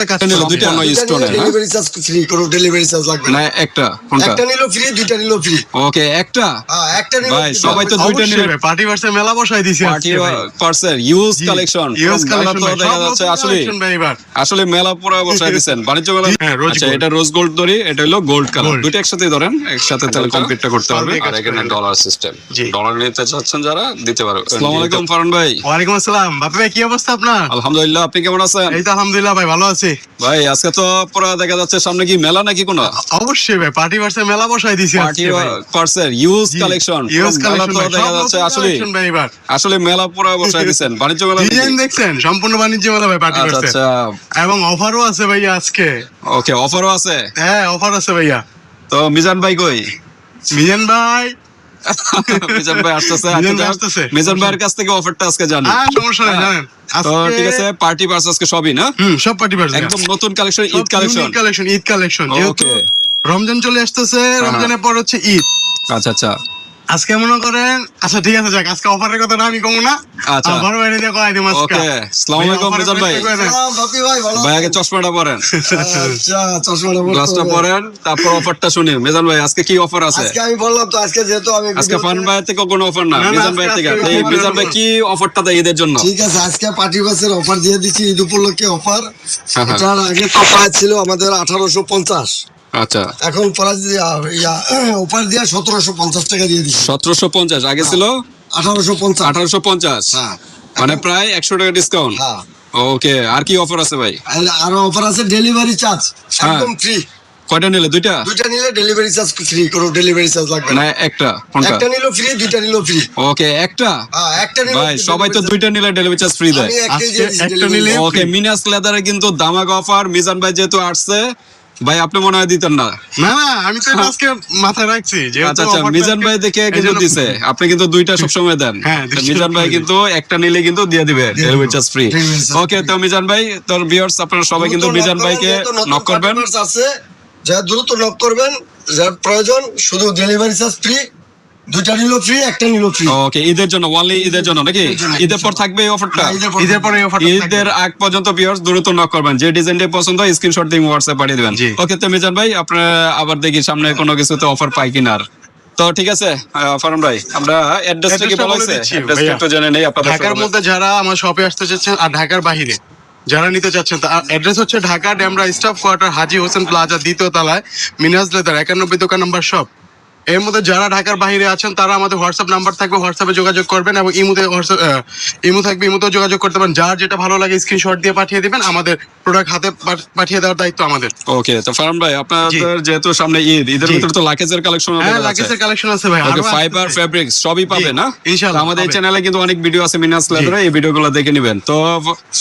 Delivery charge free, কোনো delivery charge লাগবে না। একটা নিলো ফ্রি, দুইটা নিলো ফ্রি। ওকে, একটা একটা নিলো ভাই সবাই তো দুইটা নিলে পার্টি ভার্সের মেলা বসাই দিয়েছি পার্টি পার্সের ইউজ কালেকশন মেলা তো দেখা যাচ্ছে আসলে মেলা পুরো বসাই দিবেন বাণিজ্য মেলা। আচ্ছা, এটা রোজ গোল্ড দড়ি, এটা হলো গোল্ড কালার, দুটো একসাথে ধরেন, একসাথে তাহলে কমপ্লিটটা করতে পারবে। আর এখানে ডলার সিস্টেম, ডলার নিতে চাচ্ছেন যারা দিতে পারবে। আসসালামু আলাইকুম ফারহান ভাই। ওয়ালাইকুম আসসালাম বাপি ভাই, কি অবস্থা আপনার? আলহামদুলিল্লাহ, আপনি কেমন আছেন? এই তো আলহামদুলিল্লাহ ভাই, ভালো আছি ভাই। আজকে তো পুরো দেখা যাচ্ছে সামনে কি মেলা নাকি কোনো? অবশ্যই ভাই, পার্টি ভার্সের মেলা বসাই দিয়েছি। পার্টি ভার্সের ইউজ কালেকশন মেলা তো দেখা যাচ্ছে আসলে মেলা পুরো বসাই দিবেন বাণিজ্য মেলা। ডিজাইন দেখছেন, সম্পূর্ণ বাণিজ্য মেলা ভাই, পার্টি ভার্সের। আচ্ছা, এবং অফারও আছে ভাইয়া আজকে। ওকে, অফারও আছে? হ্যাঁ, অফার আছে ভাইয়া। তো মিজান ভাই কই? মিজান ভাই মিজান ভাই আসতেছে। মিজান ভাইয়ের কাছ থেকে অফারটা আজকে জানি। সমস্যা নেই, জানেন। তো ঠিক আছে, পার্টি পার্স আজকে সবই না? সব পার্টি পার্স একদম নতুন কালেকশন, ঈদ কালেকশন। যেহেতু রমজান চলে আসতেছে, রমজানের পর হচ্ছে ঈদ। আচ্ছা আচ্ছা, আজকে মনে করেন, আচ্ছা ঠিক আছে, যাক, আজকে অফারের কথা আমি কম না। আচ্ছা, অফার বাইরে দিয়ে কয় দিম আজকে। ওকে, আসসালামু আলাইকুম মিজান ভাই। সালাম বাপি ভাই, ভালো ভাই আগে চশমাটা পরেন। আচ্ছা, চশমাটা গ্লাসটা পরেন, তারপর অফারটা শুনি। মিজান ভাই আজকে কি অফার আছে? আজকে আমি বললাম তো, আজকে যেহেতু আমি আজকে ফারহান ভাই থেকে কোনো অফার না, মিজান ভাই থেকে। এই মিজান ভাই কি অফারটা দেয় ঈদের জন্য? ঠিক আছে, আজকে পার্টি বাসের অফার দিয়ে দিচ্ছি, ঈদ উপলক্ষে অফার। এটার আগে তো প্রাইস ছিল আমাদের 1850। আচ্ছা, এখন প্রাইস অফার দিয়ে 1750 টাকা দিয়ে দিচ্ছি। 1750 আগে ছিল 1850। 1850, হ্যাঁ, মানে প্রায় 100 টাকা ডিসকাউন্ট। হ্যাঁ, ওকে, আর কি অফার আছে ভাই? আরো অফার আছে, ডেলিভারি চার্জ একদম ফ্রি। কয়টা নিলে? দুইটা নিলে ডেলিভারি চার্জ ফ্রি, কোনো ডেলিভারি চার্জ লাগবে না। একটা নিলো ফ্রি, দুইটা নিলো ফ্রি। ওকে, একটা নিলো ভাই সবাই তো দুইটা নিলে ডেলিভারি চার্জ ফ্রি দেয়। একটা নিলে ওকে, মিনাস লেদারে কিন্তু দামাক অফার। মিজান ভাই যেহেতু আসছে, ভাই আপনি মনে হয় দিতেন না? না, আমি তো আজকে মাথায় রাখছি। আচ্ছা আচ্ছা, মিজান ভাই দেখে কিন্তু দিছে। আপনি কিন্তু দুইটা সবসময় দেন। মিজান ভাই কিন্তু একটা নিলে কিন্তু দিয়ে দিবে ডেলিভারি চার্জ ফ্রি। ওকে, তো মিজান ভাই, তোর ভিউয়ার্স আপনারা সবাই কিন্তু মিজান ভাইকে নক করবেন। যারা দ্রুত নক করবেন, যার প্রয়োজন, শুধু ডেলিভারি চার্জ ফ্রি। দুইটা নিলো ফ্রি, একটা নিলো ফ্রি। ওকে, ঈদের জন্য, ওনলি ঈদের জন্য নাকি? ঈদের পর থাকবে এই অফারটা? ঈদের পরে ঈদের আগ পর্যন্ত ভিউয়ার্স দ্রুত নক করবেন। যে ডিজাইনটা পছন্দ হয় স্ক্রিনশট দিয়ে হোয়াটসঅ্যাপ পাঠিয়ে দিবেন। ওকে, তো মিজান ভাই, আপনারা আবার দেখি সামনে কোনো কিছুতে অফার পাই কিনা। তো ঠিক আছে ফারহান ভাই, আমরা অ্যাড্রেসটা কি বলা হয়েছে? অ্যাড্রেসটা একটু জেনে নেই আপনাদের। ঢাকার মধ্যে যারা আমার শপে আসতে চাচ্ছেন আর ঢাকার বাইরে যারা নিতে চাচ্ছেন, তার অ্যাড্রেস হচ্ছে ঢাকা ডেমরা স্টাফ কোয়ার্টার, হাজী হোসেন প্লাজা, দ্বিতীয় তলায়, মিনাজ লেদার 91 দোকান নাম্বার শপ। এর মধ্যে যারা ঢাকার বাইরে আছেন তারা আমাদের হোয়াটসঅ্যাপ নাম্বার থাকবে, হোয়াটসঅ্যাপে যোগাযোগ করবেন, এবং ইমো থাকবে, ইমোতেও যোগাযোগ করতে পারেন। যার যেটা ভালো লাগে স্ক্রিনশট দিয়ে পাঠিয়ে দিবেন, আমাদের প্রোডাক্ট হাতে পাঠিয়ে দেওয়ার দায়িত্ব আমাদের। ওকে, তো ফারহান ভাই, আপনাদের যেহেতু সামনে ঈদের ভিতরে তো লাকেজের কালেকশন আছে। হ্যাঁ, লাকেজের কালেকশন আছে ভাই। ওকে, ফাইবার ফেব্রিক্স সবই পাবে না ইনশাআল্লাহ? আমাদের এই চ্যানেলে কিন্তু অনেক ভিডিও আছে মিনাস লেদারে, এই ভিডিওগুলো দেখে নেবেন। তো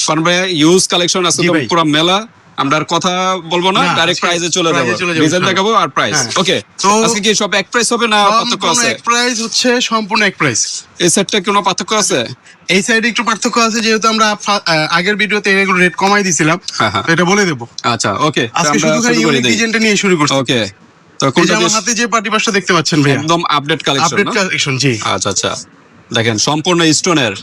ফারহান ভাই, ইউজ কালেকশন আছে তো পুরো মেলা। আমরা আর কথা বলবো না, ডাইরেক্ট প্রাইসে চলে যাব। ডিজাইন দেখাবো আর প্রাইস। ওকে, তো আজকে কি সব এক প্রাইস হবে না পার্থক্য আছে? এক প্রাইস হচ্ছে, সম্পূর্ণ এক প্রাইস। এই সেটটা কোনো পার্থক্য আছে? এই সাইডে একটু পার্থক্য আছে, যেহেতু আমরা আগের ভিডিওতে এগুলো রেট কমাই দিছিলাম, এটা বলে দেব। আচ্ছা, ওকে, আজকে শুধু খালি ইউনিক ডিজাইনটা নিয়ে শুরু করছি। ওকে, তো কোনটা আমার হাতে যে পার্টি পাশটা দেখতে পাচ্ছেন ভাই, একদম আপডেট কালেকশন। জি, আচ্ছা আচ্ছা, দেখেন সম্পূর্ণ স্টোনের,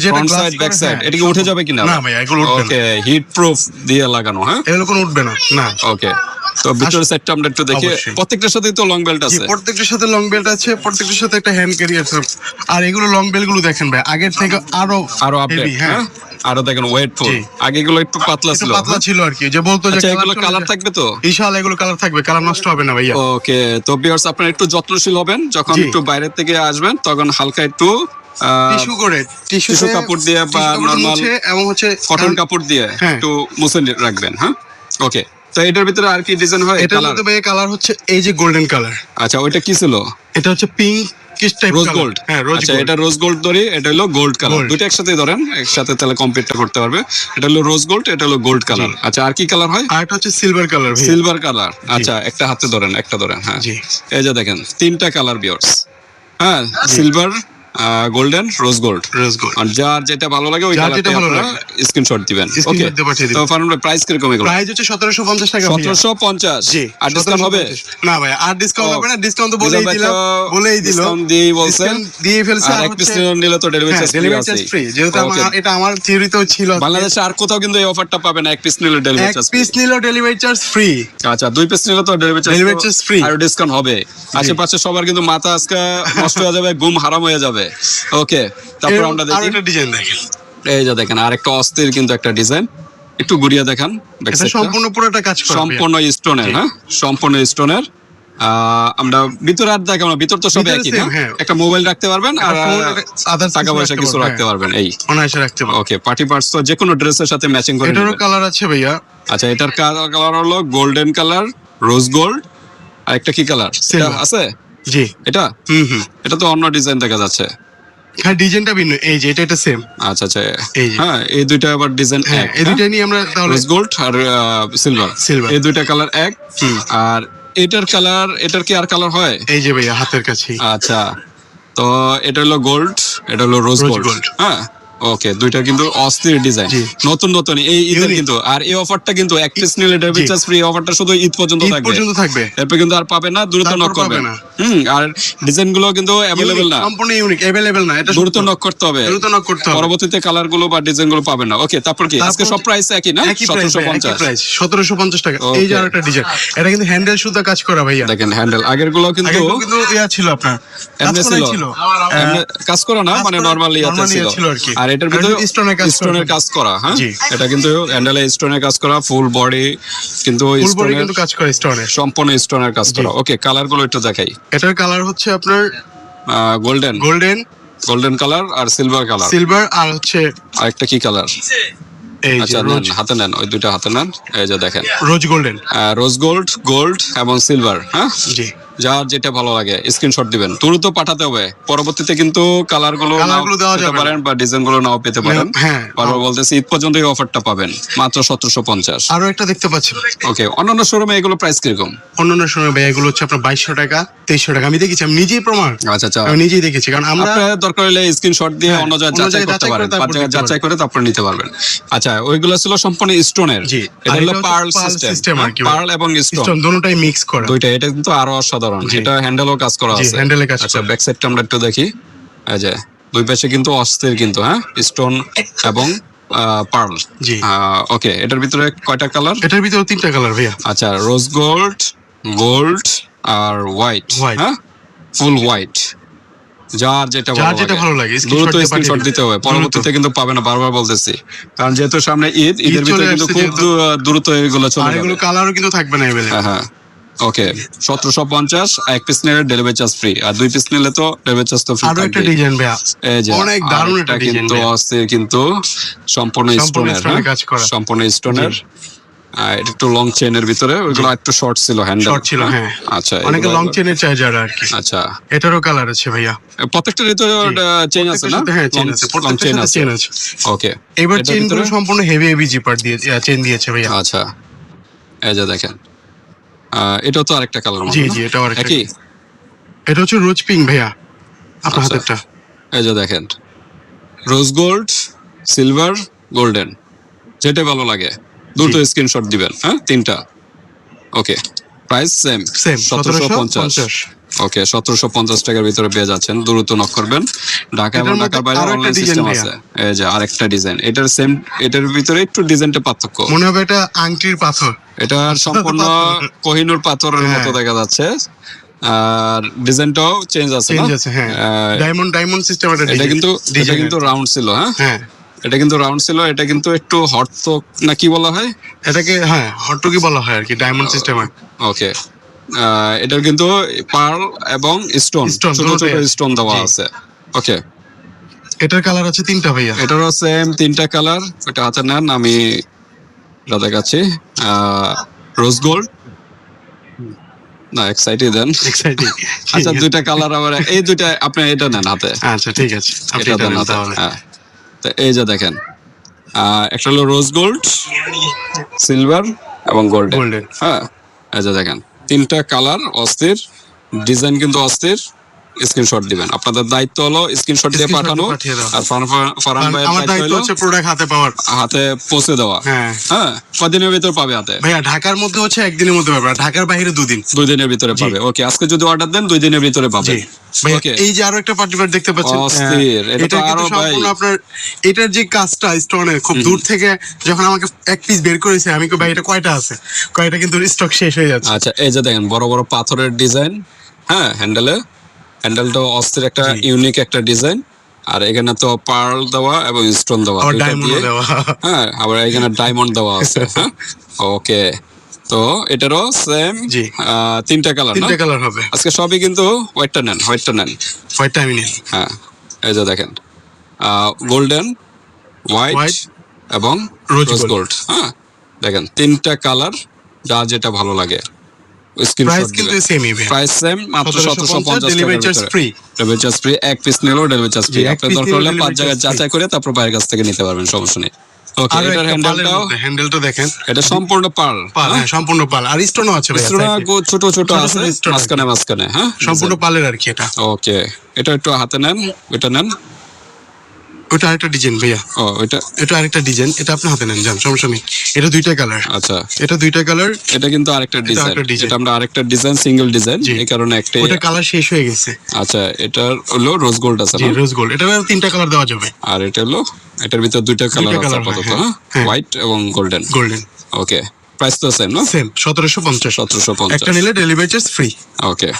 যেটা ফ্রন্ট সাইড ব্যাক সাইড। এটা কি উঠে যাবে কিনা? না ভাই, এগুলো উঠবে না। ওকে, হিট প্রুফ দিয়ে লাগানো। হ্যাঁ, এগুলো কোনো উঠবে না। না, ওকে। তো ভিতরের সাইডটা আমরা একটু দেখি। প্রত্যেকটার সাথে তো লং বেল্ট আছে? প্রত্যেকটার সাথে লং বেল্ট আছে, প্রত্যেকটার সাথে একটা হ্যান্ড ক্যারি আছে। আর এগুলো লং বেল্ট গুলো দেখেন ভাই, আগের থেকে আরো আপডেট। হ্যাঁ, আরো দেখেন ওয়েটফুল। আগে এগুলো একটু পাতলা ছিল আর কি, যে বলতো যে এগুলো কালার থাকবে তো? ইনশাআল্লাহ এগুলো কালার থাকবে, কালার নষ্ট হবে না ভাইয়া। ওকে, তো ভিউয়ার্স আপনারা একটু যত্নশীল হবেন, যখন একটু বাইরে থেকে আসবেন তখন হালকা একটু টিস্যু কাপড় দিয়ে বা নরমাল এবং হচ্ছে কটন কাপড় দিয়ে একটু মুছে রাখবেন। হ্যাঁ, ওকে। তো এটার ভিতরে আর কি ডিজাইন হয়? এটার মধ্যে ভাই কালার হচ্ছে এই যে গোল্ডেন কালার। আচ্ছা, ওইটা কি ছিল? এটা হচ্ছে পিঙ্ক রোজ গোল্ড। আচ্ছা, এটা রোজ গোল্ড ধরি, এটা হলো গোল্ড কালার। দুটো একসাথে ধরেন, একসাথে তাহলে কমপ্লিটটা করতে পারবে। এটা হলো রোজ গোল্ড, এটা হলো গোল্ড কালার। আচ্ছা, আর কি কালার হয়? আর এটা হচ্ছে সিলভার কালার। Silver colour. আচ্ছা, একটা হাতে ধরেন, একটা ধরেন। হ্যাঁ, এই যে দেখেন তিনটা কালার ভিউয়ার্স। হ্যাঁ, সিলভার, গোল্ডেন, রোজ গোল্ড। আর যার যেটা ভালো লাগে ওই যার যেটা কালারটা ভালো আপনারা স্ক্রিনশট দিবেন। ওকে, Screenshot দিয়ে পাঠিয়ে তো দিবেন। ফারুন ভাই প্রাইস কিরকম এগুলো? প্রাইস হচ্ছে 1750 টাকা ভাইয়া। 1750। জি, আর ডিসকাউন্ট হবে? 1750 না ভাই, আর ডিসকাউন্ট ও, হবে না, ডিসকাউন্ট তো মিজান ভাই তো বলেই দিল discount দিয়েই বলছেন। Discount দিয়ে ফেলছে। আর এক পিস নিলে তো delivery charge delivery charge free, যেহেতু এটা আমার থিওরিতেও ছিল। বাংলাদেশে আর কোথাও কিন্তু এই অফারটা পাবেন না, এক পিস নিলে ডেলিভারি এক চার্জ পিস নিলেও ডেলিভারি চার্জ ফ্রি। আচ্ছা, 2 পিস নিলে তো ডেলিভারি Delivery charge free। আর ডিসকাউন্ট হবে। আশেপাশে সবার কিন্তু মাথা আজকে নষ্ট হয়ে যাবে, ঘুম হারাম হয়ে যাবে। ওকে, তারপর আমরা আর দেখি। একটা ডিজাইন দেখেন, এই যে দেখেন আরেকটা অস্থির কিন্তু একটা ডিজাইন, একটু ঘুরিয়ে দেখান। এটা সম্পূর্ণ পুরোটা কাজ করা সম্পূর্ণ স্টোনের, হ্যাঁ সম্পূর্ণ স্টোনের। আমরা ভিতরে আর দেখাবো না, ভিতর তো সব ভিতরে একই same, না? হ্যাঁ। একটা মোবাইল রাখতে পারবেন আর আদার্স টাকা পয়সা কিছু রাখতে পারবেন, এই অনায়াসে রাখতে পারবেন। ওকে। পার্টি পার্টস তো যে কোনো ড্রেসের সাথে ম্যাচিং করে এটারও নেবেন। কালার আছে ভাইয়া। আচ্ছা, এটার কালার হলো গোল্ডেন কালার, রোজ গোল্ড, আর একটা কি কালার Silver। আছে জি, এটা? হুম, এটা তো অন্য ডিজাইন দেখা যাচ্ছে। হ্যাঁ ডিজাইনটা ভিন্ন। এই যে এটা সেম। আচ্ছা আচ্ছা, এই যে। হ্যাঁ এই দুইটা আবার ডিজাইন হ্যাঁ, এক। এই দুইটা নিয়ে আমরা তাহলে রোজ গোল্ড আর সিলভার, Silver। এই দুইটা কালার এক। আর এটার কালার, এটার কি আর কালার হয়? এই যে ভাইয়া হাতের কাছেই। আচ্ছা, তো এটা হলো গোল্ড, এটা হলো রোজ Rose গোল্ড। gold। হ্যাঁ ওকে, দুইটা কিন্তু অস্থির ডিজাইন, জি। নতুন নতুন এই ঈদের Unique। কিন্তু। আর এই অফারটা কিন্তু এক পিস নিলে ডেলিভারি জি। চার্জ ফ্রি, অফারটা শুধু ঈদ পর্যন্ত ঈদ থাকবে। পর্যন্ত থাকবে। এরপর কিন্তু আর পাবে না, দ্রুত তারপর নক করবে পাবে না। আর ডিজাইন গুলো কিন্তু অ্যাভেলেবেল না, সম্পূর্ণ ইউনিক, अवेलेबल না, এটা দ্রুত নক করতে হবে। দ্রুত নক করতে হবে। পরবর্তীতে কালার গুলো বা ডিজাইন গুলো পাবেন না। ওকে, তারপর কি আজকে সব প্রাইস একই না? একই প্রাইস, 1750। 1750 টাকা। Okay। এই যে আরেকটা ডিজাইন, এটা কিন্তু হ্যান্ডেল সুতা কাজ করা ভাইয়া। দেখেন হ্যান্ডেল আগের গুলো কিন্তু আগে কিন্তু ইয়া ছিল আপনার, এমনি কাজ করাই ছিল, ছিল। এমনি কাজ করা না, কাজ মানে করা- নরমাল ইয়াতে normal ইয়ে ছিল। ছিল আর কি। আর এটার ভিতরে আর স্টোনের কাজ করা স্টোনের থাকে। কাজ করা, হ্যাঁ জি। এটা কিন্তু হ্যান্ডেলে স্টোনের কাজ করা, ফুল বডি কিন্তু ফুল বডি স্টোনের, কিন্তু কাজ করে স্টোনে। সম্পূর্ণ স্টোনের কাজ করা। ওকে, কালার গুলো একটু দেখাই। এটার কালার হচ্ছে আপনার গোল্ডেন, গোল্ডেন, গোল্ডেন কালার আর সিলভার কালার। সিলভার, আর হচ্ছে আর একটা কি কালার? এই যে আচ্ছা নেন, হাতে নেন, ওই দুইটা হাতে নেন। এই যে দেখেন রোজ গোল্ডেন। রোজ গোল্ড, গোল্ড এবং সিলভার। হ্যাঁ, জি, যার যেটা ভালো লাগে স্ক্রিনশট দিবেন, দ্রুত পাঠাতে হবে। পরবর্তীতে কিন্তু কালার গুলো দেওয়া যাবে পারেন বা ডিজাইন গুলো নাও পেতে পারেন। হ্যাঁ। বারবার বলতেছি ঈদ পর্যন্ত এই অফারটা পাবেন মাত্র 1750। আরো একটা দেখতে পাচ্ছেন। ওকে, অন্যান্য শোরুমে এগুলো প্রাইস কিরকম? অন্যান্য সময় ভাই এগুলো হচ্ছে আপনার 2200 টাকা, 2300 টাকা। আমি দেখেছি, আমি নিজেই প্রমাণ, আচ্ছা আচ্ছা, আমি নিজেই দেখেছি, কারণ আমরা আপনার দরকার হলে স্ক্রিনশট দিয়ে হ্যাঁ, অন্য জায়গায় অন্য যাচাই জায়গায় করতে যাচাই পারেন, করে তারপর নিতে যাচাই করে তারপর নিতে পারবেন। আচ্ছা, ওইগুলো ছিল সম্পূর্ণ স্টোনের। জি। এটা আর হলো এটা হচ্ছে পার্ল pearl সিস্টেম, system আর কি। পার্ল এবং স্টোন স্টোন দুটোটাই মিক্স করা। দুইটা। এটা কিন্তু আরো অসাধারণ, জি। এটা হ্যান্ডেলও কাজ করা জি, আছে। হ্যান্ডেলে কাজ আচ্ছা, করা। ব্যাক সাইডটা আমরা একটু দেখি। এই যে দুই পাশে কিন্তু অস্থির কিন্তু, হ্যাঁ স্টোন এবং পার্ল। জি। ওকে, এটার ভিতরে কয়টা কালার? এটার ভিতরে 3টা কালার ভাইয়া। আচ্ছা, রোজ গোল্ড, গোল্ড আর হোয়াইট। White। হ্যাঁ, ফুল হোয়াইট। যার যেটা ভালো লাগে, দ্রুত screenshot দিয়ে স্ক্রিনশট পাঠিয়ে দিতে হবে, পরবর্তীতে কিন্তু পাবে না, বারবার বলতেছি। কারণ যেহেতু সামনে ঈদ, ঈদের চলে ভিতরে কিন্তু আসছে খুব যেহেতু। দ্রুত এগুলো চলে আর যাবে। এগুলো কালারও কিন্তু থাকবে না अवेलेबल। হ্যাঁ হ্যাঁ, ওকে। 1750, এক পিস নিলে ডেলিভারি চার্জ ফ্রি, আর 2 পিস নিলে তো ডেলিভারি চার্জ তো ফ্রি আরো একটা থাকবে। ডিজাইন ভাইয়া, এই যে অনেক দারুণ আরেকটা একটা ডিজাইন কিন্তু অস্থির কিন্তু, সম্পূর্ণ সম্পূর্ণ স্টোনের, stone এর কাজ করা। সম্পূর্ণ স্টোনের। এটা একটু লং চেইনের ভিতরে, ওইগুলো একটু শর্ট ছিল, হ্যান্ডেল শর্ট ছিল, হ্যাঁ। আচ্ছা, অনেকে এগুলো- লং চেনের চাই যারা আর কি। আচ্ছা, এটারও কালার আছে ভাইয়া। প্রত্যেকটার ভিতরে চেইন আছে না? হ্যাঁ, চেন Long- আছে, long প্রত্যেকটার chain সাথে আছে। চেন আছে। ওকে, এবার এটার চেন গুলো ভিতরে- সম্পূর্ণ হেভি জিপার দিয়ে চেন দিয়েছে ভাইয়া। আচ্ছা, এই যে দেখেন, এটাও তো আরেকটা কালার। জি জি, এটাও আরেকটা। একই। এটা হচ্ছে রোজ পিঙ্ক ভাইয়া, আপনার আচ্ছা। হাতেরটা। এই যে দেখেন, রোজ গোল্ড, সিলভার, গোল্ডেন, যেটা ভালো লাগে দ্রুত স্ক্রিনশট দিবেন। হ্যাঁ, 3টা। ওকে, প্রাইস সেম সেম 1750। ওকে, 1750 টাকার ভিতরে পেয়ে যাচ্ছেন, দ্রুত নক করবেন। ঢাকা এবং এটার মধ্যে ঢাকার বাইরে আরো একটা অনলাইন ডিজাইন সিস্টেম ভাইয়া। আছে। এই যে আরেকটা ডিজাইন, এটার সেম, এটার ভিতরে একটু ডিজাইনটা পার্থক্য। মনে হবে এটা আংটির পাথর। এটা সম্পূর্ণ কোহিনূর পাথরের মতো হ্যাঁ। দেখা যাচ্ছে, আর ডিজাইনটাও চেঞ্জ আছে না? চেঞ্জ আছে, হ্যাঁ। ডায়মন্ড সিস্টেম এটা এটা কিন্তু এটা কিন্তু রাউন্ড ছিল। হ্যাঁ, হ্যাঁ, এটা কিন্তু রাউন্ড ছিল, এটা কিন্তু একটু হটতক না কি বলা হয় এটাকে, হ্যাঁ হটটকি বলা হয় আর কি, ডায়মন্ড সিস্টেম। ওকে, এটার কিন্তু পার্ল এবং স্টোন, Stone, ছোট ছোট দুটোই আছে। স্টোন দেওয়া জি। আছে। ওকে, এটার কালার আছে 3টা ভাইয়া। এটারও সেম 3টা কালার। এটা হাতে নেন, আমি এটা দেখাচ্ছি। রোজ গোল্ড না, এক্সাইটেড দেন। এক্সাইটিং। আচ্ছা, 2টা কালার আবার, এই 2টা আপনি এটা নেন হাতে, আচ্ছা ঠিক আছে, আপনি এটা এটা দেন নেন হাতে। তাহলে। হ্যাঁ, তো এই যে দেখেন, একটা হলো রোজ গোল্ড, সিলভার এবং গোল্ডেন। Golden। হ্যাঁ, এই যে দেখেন 3টা কালার, অস্থির ডিজাইন কিন্তু অস্থির। স্ক্রিনশট দিবেন। আপনাদের দায়িত্ব হলো স্ক্রিনশট দিয়ে Screenshot পাঠানো, পাঠিয়ে দাও। আর ফারহান ভাইয়ের আমার দায়িত্ব দায়িত্ব হলো হচ্ছে প্রোডাক্ট হাতে পাওয়ার। হাতে পৌঁছে দেওয়া। হ্যাঁ হ্যাঁ, কদিনের ভিতর পাবে হাতে? ভাইয়া ঢাকার মধ্যে হচ্ছে একদিনের মধ্যে পাবে, আর ঢাকার বাইরে 2 দিন। 2 দিনের ভিতরে পাবে। ওকে, আজকে যদি অর্ডার দেন 2 দিনের ভিতরে পাবে। জি ভাইয়া, ওকে, এই যে আরো একটা পার্টিকুলার দেখতে পাচ্ছেন, অস্থির। এটা তো এটা কিন্তু আরো ভাই সম্পূর্ণ আপনার, এটার যে কাজটা স্টোনের খুব দূর থেকে যখন আমাকে এক পিস বের করেছে, আমি কই ভাই এটা কয়টা আছে, কয়টা কিন্তু স্টক শেষ হয়ে যাচ্ছে। আচ্ছা, এই যে দেখেন বড় বড় পাথরের ডিজাইন। হ্যাঁ, হ্যান্ডেলটা অস্থির একটা ইউনিক একটা ডিজাইন। আর এখানে তো পার্ল দেওয়া এবং স্টোন দেওয়া, আবার দুইটা ডায়মন্ড দিয়ে। দেওয়া। হ্যাঁ, আবার এখানে ডায়মন্ড দেওয়া আছে। হ্যাঁ, ওকে। তো এটারও সেম জি। 3টা কালার না? 3টা কালার হবে। আজকে সবই কিন্তু হোয়াইটটা নেন। হোয়াইটটা আমি নিই। হ্যাঁ, এই যে দেখেন গোল্ডেন, হোয়াইট White এবং রোজ রোজ গোল্ড। গোল্ড। হ্যাঁ, দেখেন 3টা কালার, যা যেটা ভালো লাগে প্রাইস স্ক্রিনশট কিন্তু দিবেন। সেমই ভাই। প্রাইস সেম, মাত্র 1750 delivery charge free. Delivery charge free. এক পিস নিলেও ডেলিভারি চার্জ ফ্রি। জি, এক আপনি piece দরকার নিলেও হলে 5 delivery জায়গায় charge free। যাচাই করে তারপর ভাইয়ের কাছ থেকে নিতে পারবেন, সমস্যা নেই। ওকে, আর এটার হ্যান্ডেলটাও, হ্যান্ডেলটা দেখেন, এটা সম্পূর্ণ পার্ল। পাল, হ্যাঁ সম্পূর্ণ পাল, আর স্টোনও আছে ভাই। ছোট ছোট আছে stone আছে। মাঝখানে। হ্যাঁ, সম্পূর্ণ পালের আর কি এটা। ওকে, এটা একটু হাতে নেন, এটা নেন। ওটা আরেকটা ডিজাইন ভাইয়া, ও, এটা এটা আরেকটা ডিজাইন, এটা আপনি হাতে নেন, যান সমস্যা নেই। এটা 2টা কালার। আচ্ছা, এটা 2টা কালার। এটা কিন্তু আরেকটা ডিজাইন। আরেকটা design। এটা আমরা আরেকটা ডিজাইন, সিঙ্গেল ডিজাইন, জি। এই কারণে একটাই। ওটা কালার শেষ হয়ে গেছে। আচ্ছা, এটার হলো রোজ গোল্ড আছে জি, না? Rose gold. এটা 3টা কালার দেওয়া যাবে। আর এটা হলো, এটার ভিতর 2টা কালার আছে colour, আপাতত। হ্যাঁ, হ্যাঁ, হ্যাঁ। হোয়াইট এবং গোল্ডেন। গোল্ডেন ওকে, প্রাইস তো সেম না? সেম 1750। 1750। একটা নিলে ডেলিভারি চার্জ ফ্রি। ওকে,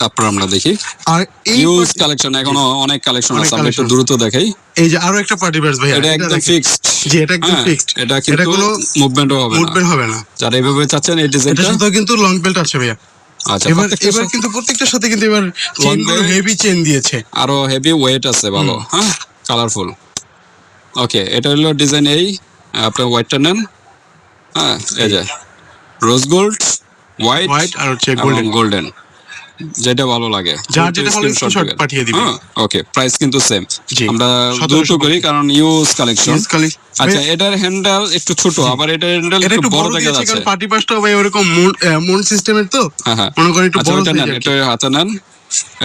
তারপর আমরা দেখি আর এই ইউজ কালেকশন। এখনো অনেক কালেকশন অনেক আছে, আমরা একটু collection। দ্রুত দেখাই। এই যে আরো একটা পার্টি ব্যাস ভাইয়া, এটা একদম দেখেন। ফিক্সড। জি, এটা একদম ফিক্সড। এটা কিন্তু কোনো মুভমেন্টও হবে না। মুভমেন্ট হবে না। যারা এইভাবে চাচ্ছেন এই এটা ডিজাইনটা। শুধু কিন্তু লং বেল্ট আছে ভাইয়া। আচ্ছা, এবার প্রত্যেকটা এবার কিন্তু প্রত্যেকটার সাথে কিন্তু এবার চেইনগুলো belt। হেভি চেইন দিয়েছে। আরো হেভি ওয়েট আছে, ভালো। হ্যাঁ, কালারফুল। ওকে, এটা হলো ডিজাইন এই। আপনি হোয়াইটটা নেন। হ্যাঁ, এই যে রোজ গোল্ড, হোয়াইট হোয়াইট আর হচ্ছে এবং গোল্ডেন। গোল্ডেন, যেটা ভালো লাগে। যার যেটা ভালো স্ক্রিনশট পাঠিয়ে দিবেন। ওকে, প্রাইস কিন্তু সেম। জি। আমরা 1750 দ্রুত করি কারণ ইউজ কালেকশন। Yes, কালি। আচ্ছা, এটার হ্যান্ডেল একটু ছোট, আবার এটার হ্যান্ডেল এটা একটু একটু বড় বড় দেখা দিয়েছে যাচ্ছে। কারণ পার্টি পাসটা ভাই ওরকম মুন সিস্টেমের তো, হ্যাঁ, হ্যাঁ। মনে করেন একটু আচ্ছা, বড় ওইটা নেন, size আর কি। এটা হাতে নেন।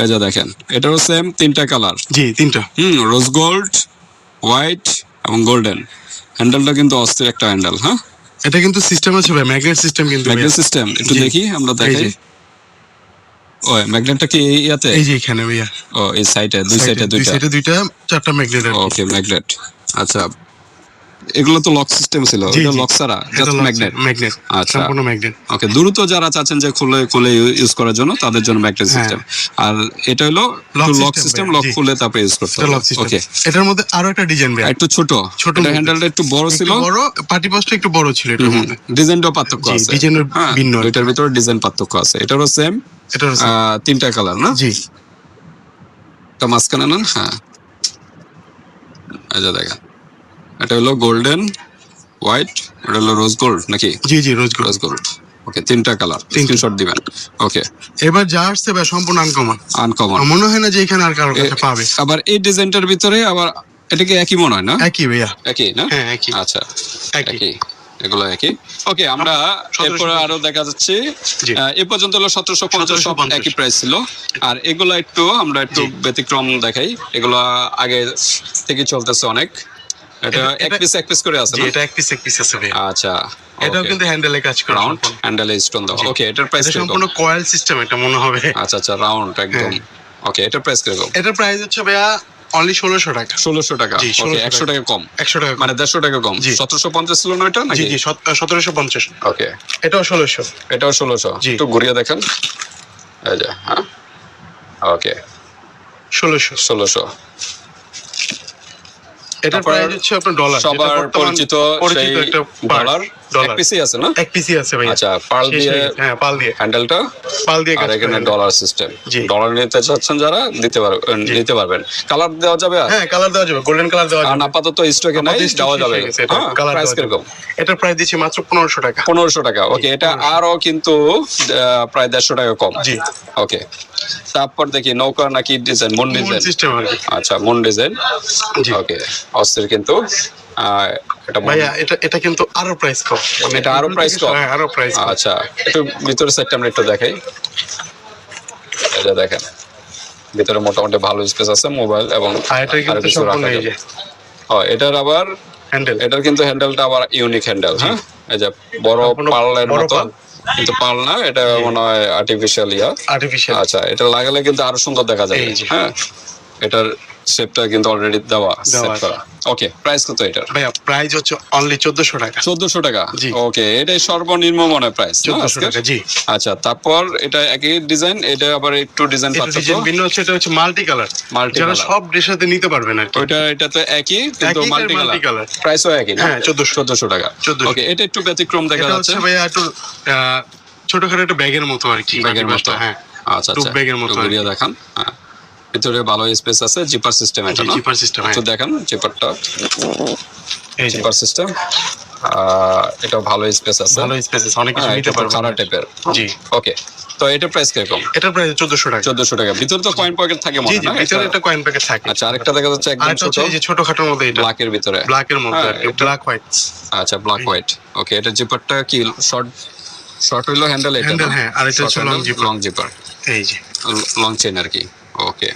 এই যে দেখেন, এটারও সেম 3টা কালার। জি, 3টা। রোজ গোল্ড, হোয়াইট এবং গোল্ডেন। হ্যান্ডেলটা কিন্তু অস্থির একটা হ্যান্ডেল। হ্যাঁ, এটা কিন্তু সিস্টেম আছে ভাই, ম্যাগনেট সিস্টেম কিন্তু ভাইয়া। Magnet system. একটু জি। দেখি, আমরা এই দেখাই। যে। ও, ম্যাগনেটটা কি ইয়াতে? এই যে এখানে ভাইয়া, ও, এই সাইডে, দুই সাইডে দুই 2টা। সাইডে 2টা, 4টা ম্যাগনেট আর কি। ওকে, ম্যাগনেট। আচ্ছা, এগুলো তো লক সিস্টেম ছিল, জি, এটা জি। লক ছাড়া এটা জাস্ট lock ম্যাগনেট। ম্যাগনেট, আচ্ছা। সম্পূর্ণ ম্যাগনেট। ওকে, দ্রুত যারা চাচ্ছেন যে খুলে ইউজ করার জন্য, তাদের জন্য ম্যাগনেট হ্যাঁ। সিস্টেম। আর এটা হলো লক সিস্টেম, লক জি। খুলে তারপরে ইউজ করতে এটা হবে। Lock system. ওকে, এটার মধ্যে আরো একটা ডিজাইন ভাই, একটু ছোট ছোট এটা মধ্যে। হ্যান্ডেলটা একটু বড় ছিল। একটু বড়, পার্টি পাসটা একটু বড় ছিল এটার মধ্যে। ডিজাইনটাও পার্থক্য জি, আছে। ডিজাইনের হ্যাঁ, ভিন্ন আর কি। এটার ভিতরে ডিজাইন পার্থক্য আছে। এটারও সেম এটা হচ্ছে 3টা কালার না? জি, এটা মাঝখানে নেন। হ্যাঁ, এই যে দেখেন, এটা হলো গোল্ডেন, হোয়াইট, এটা হলো রোজ গোল্ড নাকি? জি, জি, রোজ গোল্ড। Rose gold. ওকে, 3টা কালার, স্ক্রিনশট দিবেন। ওকে, এবার যা আসছে ভাই সম্পূর্ণ আনকমন। আনকমন। মনে হয় না যে এখানে আর কারোর কাছে পাবে। আবার এই ডিজাইনটার ভিতরে আবার এটা কি একই মনে হয় না? একই ভাইয়া, একই না? হ্যাঁ একই। আচ্ছা, একই। একই, এগুলো একই। ওকে, আমরা 1750 এরপরে আরো দেখা যাচ্ছে। জি। এই পর্যন্ত হলো 1750, সব 1750 একই প্রাইস ছিল। আর এগুলো আমরা একটু ব্যতিক্রম দেখাই। এগুলো আগে থেকে চলতেছে অনেক। এটা এক পিস করে আছে জি, না? এটা এক পিস আছে ভাইয়া। আচ্ছা, এটাও কিন্তু হ্যান্ডেলে কাজ করে রাউন্ড সম্পূর্ণ। হ্যান্ডেলে স্টোন দাও। ওকে, এটার প্রাইস এটা কিরকম? সম্পূর্ণ কয়েল সিস্টেম এটা মনে হবে। আচ্ছা, আচ্ছা, রাউন্ড একদম। হ্যাঁ। ওকে, এটার প্রাইস কিরকম? এটার প্রাইস হচ্ছে ভাইয়া অনলি 1600 টাকা। 1600 টাকা। জি, ওকে, 1600 100 টাকা কম। 100 টাকা মানে 150 টাকা কম। জি। 1750 ছিল না এটা জি, নাকি? জি, 1750। ওকে, এটাও 1600। এটাও 1600। জি। একটু ঘুরিয়ে দেখেন। এই যে, হ্যাঁ, ওকে, 1600। 1600। এটার তারপর প্রাইস হচ্ছে আপনার ডলার। সবার পরিচিত সেই একটা ডলার। এক পিসই আছে না? এক পিসই আছে ভাইয়া। আচ্ছা, পার্ল শেষ দিয়ে হয়ে গেছে, হ্যাঁ পাল দিয়ে। হ্যান্ডেলটা, পাল দিয়ে আর কাজ এখানে করে। Dollar system. জি। ডলার নিতে চাচ্ছেন যারা নিতে পারবেন। কালার দেওয়া যাবে? আর হ্যাঁ, কালার দেওয়া যাবে, গোল্ডেন কালার দেওয়া যাবে। আপাতত স্টকে নাই, আপাতত stock দেওয়া শেষ যাবে। হয়ে গেছে, এটা হ্যাঁ, কালার প্রাইস দেওয়া যাবে। কিরকম? এটার প্রাইস দিচ্ছি মাত্র 1500 টাকা। 1500 টাকা। ওকে, এটা আরো কিন্তু প্রায় 150 টাকা কম। জি। ওকে, তারপর দেখি নৌকা নাকি design, moon moon design. System আর কি। আচ্ছা, মুন ডিজাইন। জি। ওকে, অস্থির কিন্তু। এটা ভাইয়া এটা কিন্তু আরো প্রাইস কম। মানে এটা আরো প্রাইস কম। হ্যাঁ, আরো প্রাইস কম। আচ্ছা, একটু ভিতরের সাইডটা আমরা একটু দেখাই। এই যে দেখেন ভিতরে মোটামুটি ভালো স্পেস আছে, মোবাইল এবং আর এটা কিন্তু সম্পূর্ণ এই যে এটার আবার হ্যান্ডেল, এটার কিন্তু হ্যান্ডেলটা আবার ইউনিক হ্যান্ডেল। হ্যাঁ, এই যে বড় পার্লের মতো, কিন্তু পার্ল না, এটা মনে হয় আর্টিফিশিয়াল আর্টিফিশিয়াল। আচ্ছা, এটা লাগালে কিন্তু আরো সুন্দর দেখা যাবে। হ্যাঁ, এটার শেপটা কিন্তু অলরেডি দেওয়া সেট করা। ওকে, প্রাইস কত এটার? ভাইয়া প্রাইস হচ্ছে অনলি 1400 টাকা। 1400 টাকা। জি। ওকে, এটাই সর্বনিম্ন মনে প্রাইস 1400 টাকা। জি। আচ্ছা, তারপর এটা একই ডিজাইন, এটা আবার একটু ডিজাইন পাচ্ছেন। ডিজাইন ভিন্ন হচ্ছে, এটা হচ্ছে মাল্টি কালার, যারা সব ড্রেসের সাথে নিতে পারবেন আর কি। ওইটা এটা তো একই, কিন্তু মাল্টি কালার, প্রাইসও একই না? হ্যাঁ, 1400 টাকা। ওকে, এটা একটু ব্যতিক্রম দেখা এটা যাচ্ছে। হচ্ছে ভাইয়া একটু ছোটখাটো একটা ব্যাগের মতো আর কি, ব্যাগের মতো। হ্যাঁ, আচ্ছা টুক ব্যাগের মতো ঘুরিয়ে দেখান। হ্যাঁ, ভিতরে ভালো স্পেস আছে, জিপার সিস্টেম এটা না? Zipper system. একটু দেখান জিপারটা, এই যে জিপার সিস্টেম। এটা ভালো স্পেস আছে, ভালো স্পেস আছে, অনেক কিছু নিতে পারবেন। খাড়া টাইপের। জি। ওকে, তো এটার প্রাইস কিরকম? এটার প্রাইস 1400 টাকা। 1400 টাকা। ভিতরে তো কয়েন পকেট থাকে জি মনে জি, হয় না? ভিতরে একটা কয়েন প্যাকেট থাকে। আচ্ছা, আরেকটা দেখা যাচ্ছে একদম আরেকটা ছোট, হচ্ছে এই যে ছোটখাটোর মধ্যে, এটা ব্ল্যাকের ভিতরে, ব্ল্যাকের মধ্যে আর কি, ব্ল্যাক হোয়াইট। আচ্ছা, ব্ল্যাক হোয়াইট। ওকে, এটা জিপারটা কি শর্ট হইলো হ্যান্ডেল এটা? হ্যান্ডেল, হ্যাঁ, আর এটা হচ্ছে লং জিপার, এই যে লং চেইন আর কি। ওকে,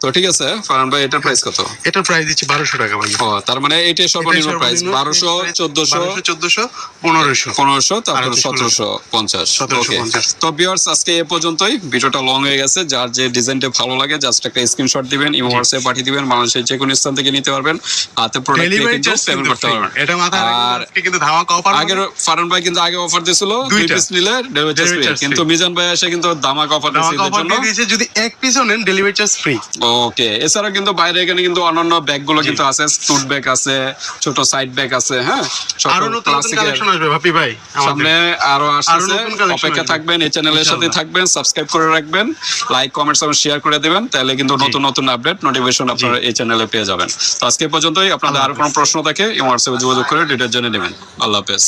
তো ঠিক আছে ফারহান ভাই, এটার প্রাইস কত? এটার প্রাইস দিচ্ছি 1200 টাকা ভাই। ও, তার মানে এইটাই সর্বনিম্ন প্রাইস। 1200, 1400, 1400, 1500, 1500, তারপর 1750। ওকে, তো ভিউয়ার্স, আজকে এই পর্যন্তই। ভিডিওটা লং হয়ে গেছে। যার যে ডিজাইনটা ভালো লাগে জাস্ট একটা স্ক্রিনশট দিবেন, ইমো হোয়াটসঅ্যাপে পাঠিয়ে দিবেন। বাংলাদেশের যে কোনো স্থান থেকে নিতে পারবেন, হাতে প্রোডাক্ট পেয়ে কিন্তু পেমেন্ট করতে পারবেন। এটা মাথায় রাখবেন, আর আজকে কিন্তু ধামাকা অফার। আগের ফারহান ভাই কিন্তু আগে অফার দিছিল 2 পিস নিলে ডেলিভারি চার্জ ফ্রি, কিন্তু মিজান ভাই এসে কিন্তু ধামাকা অফার দিয়েছে এর জন্য। যদি এক পিসও নেন ডেলিভারি চার্জ ফ্রি। ওকে, এছাড়া কিন্তু বাইরে এখানে কিন্তু অন্যান্য ব্যাগ গুলো কিন্তু আছে, স্টুড ব্যাগ আছে, ছোট সাইড ব্যাগ আছে। হ্যাঁ, আরো নতুন কালেকশন আসবে ভাপি ভাই, সামনে আরো আসছে। অপেক্ষা থাকবেন, এই চ্যানেলের সাথে থাকবেন, সাবস্ক্রাইব করে রাখবেন, লাইক কমেন্টস এবং শেয়ার করে দিবেন, তাহলে কিন্তু নতুন নতুন আপডেট নোটিফিকেশন আপনারা এই চ্যানেলে পেয়ে যাবেন। তো আজকে পর্যন্তই। আপনাদের আরো কোনো প্রশ্ন থাকে হোয়াটসঅ্যাপে যোগাযোগ করে ডিটেইলস জেনে নেবেন। আল্লাহ হাফেজ।